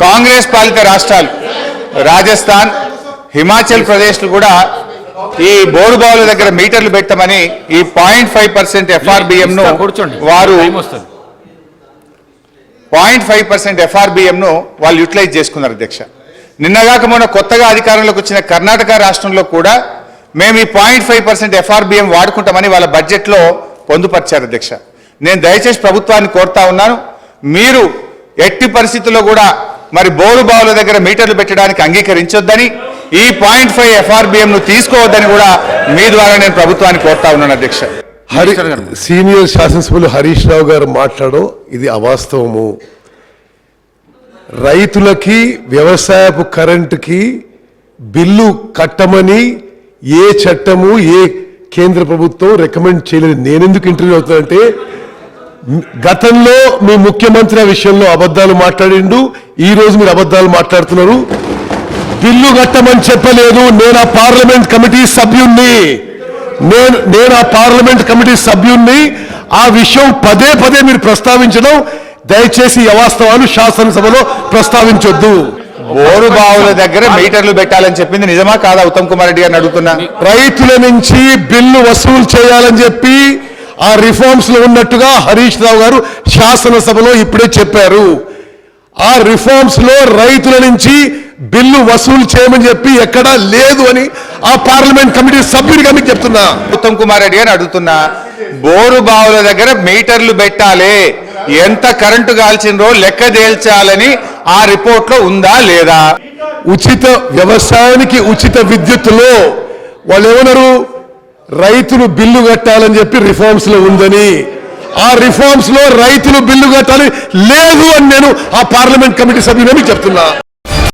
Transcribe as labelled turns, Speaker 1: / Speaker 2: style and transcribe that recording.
Speaker 1: కాంగ్రెస్ పాలిత రాష్ట్రాలు రాజస్థాన్, హిమాచల్ ప్రదేశ్ కూడా ఈ బోరు బావుల దగ్గర మీటర్లు పెట్టమని ఈ 0.5% FRBM ను వారు 0.5% FRBM ను వాళ్ళు యూటిలైజ్ చేసుకున్నారు అధ్యక్ష. నిన్నగాక మొన్న కొత్తగా అధికారంలోకి వచ్చిన కర్ణాటక రాష్ట్రంలో కూడా మేము ఈ 0.5% FRBM వాడుకుంటామని వాళ్ళ బడ్జెట్లో పొందుపరిచారు అధ్యక్ష. నేను దయచేసి ప్రభుత్వాన్ని కోరుతా ఉన్నాను, మీరు ఎట్టి పరిస్థితుల్లో కూడా మరి బోరు బావుల దగ్గర మీటర్లు పెట్టడానికి అంగీకరించొద్దని, ఈ 0.5 FRBM ను తీసుకోవద్దని కూడా మీ ద్వారా నేను ప్రభుత్వాన్ని కోరుతా ఉన్నాను అధ్యక్ష.
Speaker 2: సీనియర్ శాసనసభ్యులు హరీష్ రావు గారు మాట్లాడడం ఇది అవాస్తవము. రైతులకి వ్యవసాయపు కరెంటుకి బిల్లు కట్టమని ఏ చట్టము ఏ కేంద్ర ప్రభుత్వం రికమెండ్ చేయలేదు. నేనెందుకు ఇంటర్వ్యూ అవుతానంటే, గతంలో మీ ముఖ్యమంత్రి ఆ విషయంలో అబద్ధాలు మాట్లాడిండు, ఈ రోజు మీరు అబద్ధాలు మాట్లాడుతున్నారు. బిల్లు కట్టమని చెప్పలేదు. నేను ఆ పార్లమెంట్ కమిటీ సభ్యుణ్ణి ఆ విషయం పదే పదే మీరు ప్రస్తావించడం దయచేసి అవాస్తవాలు శాసనసభలో ప్రస్తావించొద్దు.
Speaker 1: బోరు బావుల దగ్గర మీటర్లు పెట్టాలని చెప్పింది నిజమా కాదా ఉత్తమ్ కుమార్ రెడ్డి గారిని అడుగుతున్నా.
Speaker 2: రైతుల నుంచి బిల్లు వసూలు చేయాలని చెప్పి ఆ రిఫార్మ్స్ లో ఉన్నట్టుగా హరీష్ రావు గారు శాసనసభలో ఇప్పుడే చెప్పారు. ఆ రిఫార్మ్స్ లో రైతుల నుంచి బిల్లు వసూలు చేయమని చెప్పి ఎక్కడా లేదు అని ఆ పార్లమెంట్ కమిటీ సభ్యుడిగా మీకు చెప్తున్నా.
Speaker 1: ఉత్తమ్ కుమార్ రెడ్డి గారిని అడుగుతున్నా, బోరు బావుల దగ్గర మీటర్లు పెట్టాలి, ఎంత కరెంటు కాల్చిందో లెక్క తేల్చాలని ఆ రిపోర్ట్ లో ఉందా లేదా?
Speaker 2: ఉచిత వ్యవసాయానికి ఉచిత విద్యుత్తులో వాళ్ళు ఏమన్నారు, రైతులు బిల్లు కట్టాలని చెప్పి రిఫార్మ్స్ లో ఉందని, ఆ రిఫార్మ్స్ లో రైతులు బిల్లు కట్టాలి లేదు అని నేను ఆ పార్లమెంట్ కమిటీ సభ్యుని చెప్తున్నా.